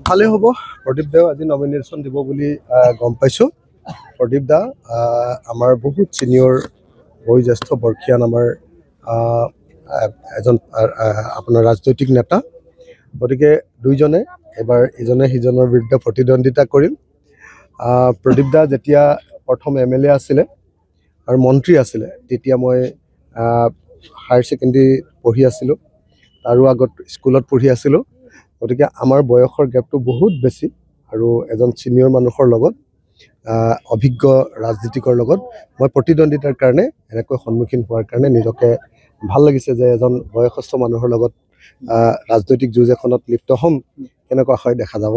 ভালে হ'ব। প্ৰদীপ দাও আজি নমিনেশ্যন দিব বুলি গম পাইছোঁ। প্ৰদীপ দা আমাৰ বহুত ছিনিয়ৰ বয়োজ্যেষ্ঠ বৰ্ষীয়ান আমাৰ এজন আপোনাৰ ৰাজনৈতিক নেতা। গতিকে দুইজনে এবাৰ ইজনে সিজনৰ বিৰুদ্ধে প্ৰতিদ্বন্দ্বিতা কৰিম। প্ৰদীপ দা যেতিয়া প্ৰথম MLA আছিলে আৰু মন্ত্ৰী আছিলে তেতিয়া মই হায়াৰ ছেকেণ্ডেৰী পঢ়ি আছিলোঁ, তাৰো আগত স্কুলত পঢ়ি আছিলোঁ। গতিকে আমাৰ বয়সৰ গেপটো বহুত বেছি আৰু এজন ছিনিয়ৰ মানুহৰ লগত অভিজ্ঞ ৰাজনীতিকৰ লগত মই প্ৰতিদ্বন্দ্বিতাৰ কাৰণে এনেকৈ সন্মুখীন হোৱাৰ কাৰণে নিজকে ভাল লাগিছে যে এজন বয়সস্থ মানুহৰ লগত ৰাজনৈতিক যুঁজ এখনত লিপ্ত হ'ম। কেনেকুৱা হয় দেখা যাব।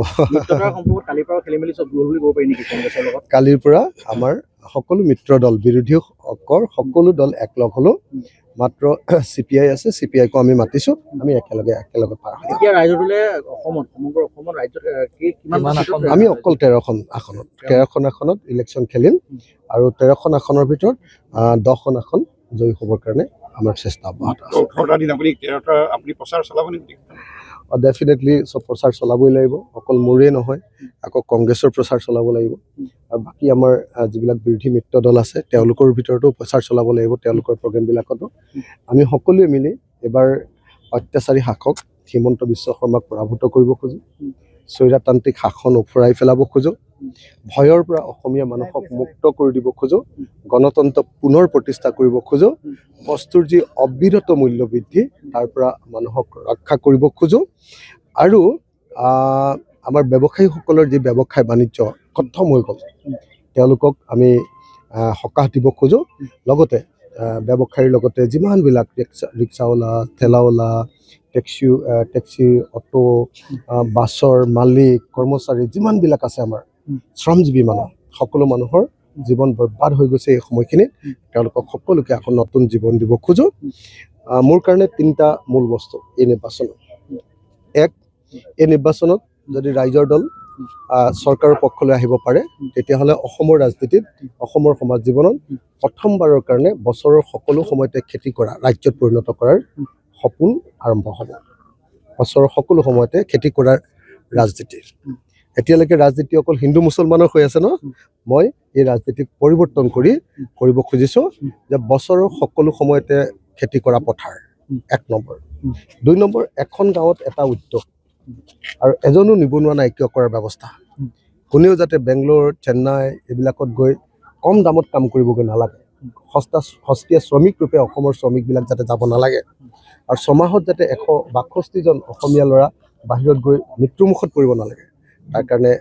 কালিৰ পৰা আমাৰ সকলো মিত্ৰ দল বিৰোধী সকলো দল একলগ হ'লো। মাত্ৰ CPI আছে, CPI-কো আমি মাতিছোঁ, আমি একেলগে পাৰ হ'ম। আমি অকল 13খন আসনত ইলেকশ্যন খেলিম আৰু 13খন আসনৰ ভিতৰত 10খন আসন জয়ী হ'বৰ কাৰণে আমাৰ চেষ্টা অব্যাহত আছে। ডেফিনেটলি চব প্ৰচাৰ চলাবই লাগিব, অকল মোৰেই নহয়, আকৌ কংগ্ৰেছৰ প্ৰচাৰ চলাব লাগিব আৰু বাকী আমাৰ যিবিলাক বিৰোধী মিত্ৰ দল আছে তেওঁলোকৰ ভিতৰতো প্ৰচাৰ চলাব লাগিব। তেওঁলোকৰ প্ৰগ্ৰেমবিলাকতো আমি সকলোৱে মিলি এবাৰ অত্যাচাৰী শাসক হিমন্ত বিশ্ব শৰ্মাক পৰাভূত কৰিব খোজোঁ, স্বৈৰতান্ত্ৰিক শাসন উফৰাই পেলাব খোজোঁ, ভয়ৰ পৰা অসমীয়া মানুহক মুক্ত কৰি দিব খোজোঁ, গণতন্ত্ৰ পুনৰ প্ৰতিষ্ঠা কৰিব খোজোঁ, বস্তুৰ যি অবিৰত মূল্য বৃদ্ধি তাৰ পৰা মানুহক ৰক্ষা কৰিব খোজোঁ আৰু আমাৰ ব্যৱসায়ীসকলৰ যি ব্যৱসায় বাণিজ্য খতম হৈ গ'ল তেওঁলোকক আমি সকাহ দিব খোজোঁ। লগতে ব্যৱসায়ীৰ লগতে যিমানবিলাক ৰিক্সাৱালা, ঠেলাৱালা, টেক্সি, অটো, বাছৰ মালিক, কৰ্মচাৰী যিমানবিলাক আছে আমাৰ শ্ৰমজীৱী মানুহ, সকলো মানুহৰ জীৱন বৰবাদ হৈ গৈছে এই সময়খিনিত। তেওঁলোকক সকলোকে আকৌ নতুন জীৱন দিব খোজোঁ। মোৰ কাৰণে 3টা মূল বস্তু এই নিৰ্বাচনত। এক, এই নিৰ্বাচনত যদি ৰাইজৰ দল চৰকাৰৰ পক্ষলৈ আহিব পাৰে তেতিয়াহ'লে অসমৰ ৰাজনীতিত, অসমৰ সমাজ জীৱনত প্ৰথমবাৰৰ কাৰণে বছৰৰ সকলো সময়তে খেতি কৰা ৰাজ্যত পৰিণত কৰাৰ সপোন আৰম্ভ হ'ব। বছৰৰ সকলো সময়তে খেতি কৰাৰ ৰাজনীতি। এতিয়ালৈকে ৰাজনীতি অকল হিন্দু মুছলমানৰ হৈ আছে ন। মই এই ৰাজনীতিক পৰিৱৰ্তন কৰিব খুজিছোঁ যে বছৰৰ সকলো সময়তে খেতি কৰা পথাৰ 1 নম্বৰ। 2 নম্বৰ, এখন গাঁৱত এটা উদ্যোগ আৰু এজনো নিবনুৱা নাইকিয়া কৰাৰ ব্যৱস্থা। কোনেও যাতে বেংগলোৰ, চেন্নাই এইবিলাকত গৈ কম দামত কাম কৰিবগৈ নালাগে। সস্তীয়া শ্ৰমিক ৰূপে অসমৰ শ্ৰমিকবিলাক যাতে যাব নালাগে আৰু ছমাহত যাতে 162জন অসমীয়া ল'ৰা বাহিৰত গৈ মৃত্যুমুখত পৰিব নালাগে। তাৰ কাৰণে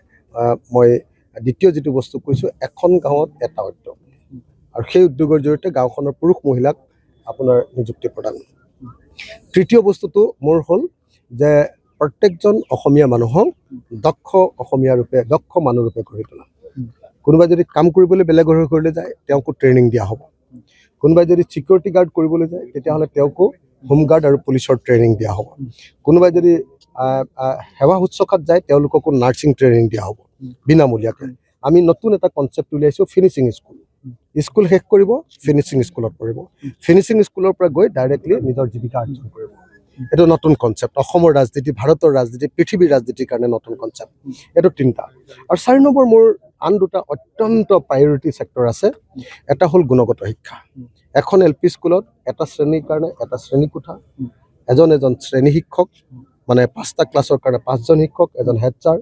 মই দ্বিতীয় যিটো বস্তু কৈছোঁ, এখন গাঁৱত এটা উদ্যোগ আৰু সেই উদ্যোগৰ জৰিয়তে গাঁওখনৰ পুৰুষ মহিলাক আপোনাৰ নিযুক্তি প্ৰদান। তৃতীয় বস্তুটো মোৰ হ'ল যে প্ৰত্যেকজন অসমীয়া মানুহক দক্ষ মানুহ ৰূপে গঢ়ি তোলা। কোনোবাই যদি কাম কৰিবলৈ বেলেগৰ ঘৰলৈ যায় তেওঁকো ট্ৰেইনিং দিয়া হ'ব। কোনোবাই যদি ছিকিউৰিটি গাৰ্ড কৰিবলৈ যায় তেতিয়াহ'লে তেওঁকো হোমগাৰ্ড আৰু পুলিচৰ ট্ৰেইনিং দিয়া হ'ব। কোনোবাই যদি সেৱা শুশ্ৰূষাত যায় তেওঁলোককো নাৰ্ছিং ট্ৰেইনিং দিয়া হ'ব বিনামূলীয়াকৈ। আমি নতুন এটা কনচেপ্ট উলিয়াইছোঁ, ফিনিচিং স্কুল শেষ কৰিব, ফিনিচিং স্কুলত পঢ়িব, ফিনিচিং স্কুলৰ পৰা গৈ ডাইৰেক্টলি নিজৰ জীৱিকা অৰ্জন কৰিব। এইটো নতুন কনচেপ্ট, অসমৰ ৰাজনীতি, ভাৰতৰ ৰাজনীতি, পৃথিৱীৰ ৰাজনীতিৰ কাৰণে নতুন কনচেপ্ট। এইটো 3টা। আৰু 4 নম্বৰ মোৰ আন 2টা অত্যন্ত প্ৰায়ৰিটি ছেক্টৰ আছে। এটা হ'ল গুণগত শিক্ষা। এখন LP স্কুলত এটা শ্ৰেণীৰ কাৰণে এটা শ্ৰেণীকোঠা, এজন শ্ৰেণী শিক্ষক, মানে 5টা ক্লাছৰ কাৰণে 5জন শিক্ষক, এজন হেড ছাৰ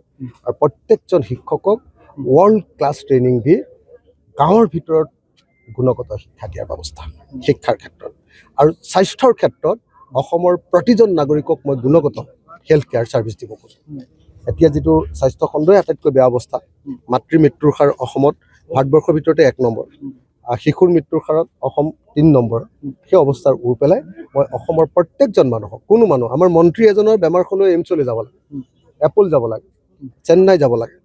আৰু প্ৰত্যেকজন শিক্ষকক ৱৰ্ল্ড ক্লাছ ট্ৰেইনিং দি গাঁৱৰ ভিতৰত গুণগত শিক্ষা দিয়াৰ ব্যৱস্থা শিক্ষাৰ ক্ষেত্ৰত। আৰু স্বাস্থ্যৰ ক্ষেত্ৰত অসমৰ প্ৰতিজন নাগৰিকক মই গুণগত হেল্থ কেয়াৰ ছাৰ্ভিচ দিব খোজোঁ। এতিয়া যিটো স্বাস্থ্য খণ্ডই আটাইতকৈ বেয়া অৱস্থা, মাতৃ মৃত্যুৰ হাৰ অসমত ভাৰতবৰ্ষৰ ভিতৰতে 1 নম্বৰ, শিশুৰ মৃত্যুৰ হাৰত অসম 3 নম্বৰ। সেই অৱস্থাৰ পেলাই মই অসমৰ প্ৰত্যেকজন মানুহক, কোনো মানুহ, আমাৰ মন্ত্ৰী এজনৰ বেমাৰ হ'লেও এইমছলৈ যাব লাগে, এপল যাব লাগে, চেন্নাই যাব লাগে,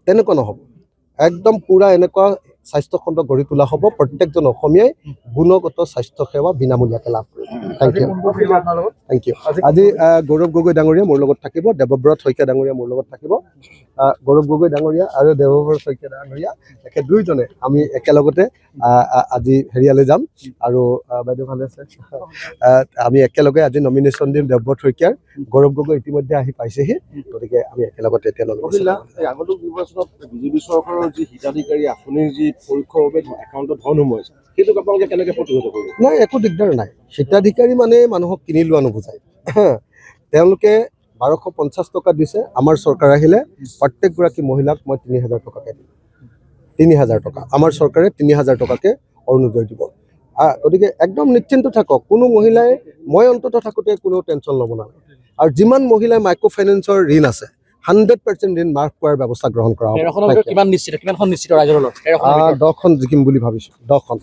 তেনেকুৱা নহ'ব। একদম পূৰা এনেকুৱা স্বাস্থ্যখণ্ড গঢ়ি তোলা হ'ব, প্ৰত্যেকজন অসমীয়াই গুণগত স্বাস্থ্য সেৱা বিনামূলীয়াকৈ লাভ কৰিব। Thank you. Thank you. আজি গৌৰৱ গগৈ ডাঙৰীয়া মোৰ লগত থাকিব, দেৱব্ৰত শইকীয়া ডাঙৰীয়া মোৰ লগত থাকিব। গৌৰৱ গগৈ ডাঙৰীয়া আৰু দেৱব্ৰত শইকীয়া ডাঙৰীয়া তেখেত দুয়োজনে আমি একেলগতে আজি হেৰিয়ালৈ যাম। আৰু বাইদেউ ভালে আছে? আমি একেলগে আজি নমিনেশ্যন দিম দেৱব্ৰত শইকীয়াৰ। গৌৰৱ গগৈ ইতিমধ্যে আহি পাইছেহি, গতিকে আমি একেলগতে এতিয়া নমিনেশ্যন আগন্তুক নিৰ্বাচনত বিজেপি চৰকাৰৰ যি হিতাধিকাৰী আঁচনিৰ যি পৰীক্ষাৰ বাবে একাউণ্টত ধন সোমাইছে, সেইটোক আপোনালোকে কেনেকৈ প্ৰতিহত কৰিব? নাই, একো দিগদাৰ নাই। হিতাধিকাৰী মানে মানুহক কিনি লোৱা নুবুজায়। তেওঁলোকে 1250 টকা দিছে। আমাৰ চৰকাৰ আহিলে প্ৰত্যেকগৰাকী মহিলাক মই 3000 টকাকৈ দিম। 3000 টকা আমাৰ চৰকাৰে 3000 টকাকৈ অৰুণোদয় দিব। গতিকে একদম নিশ্চিন্ত থাকক, কোনো মহিলাই মই অন্তত থাকোঁতে কোনো টেনশ্যন ল'ব নালাগে। আৰু যিমান মহিলাই মাইক্ৰ' ফাইনেন্সৰ ঋণ আছে 100% ঋণ মাফ কৰাৰ ব্যৱস্থা গ্ৰহণ কৰা হ'ব। কিমানখন নিশ্চিত ৰাইজৰ 10খন জিকিম বুলি ভাবিছোঁ। 10খন।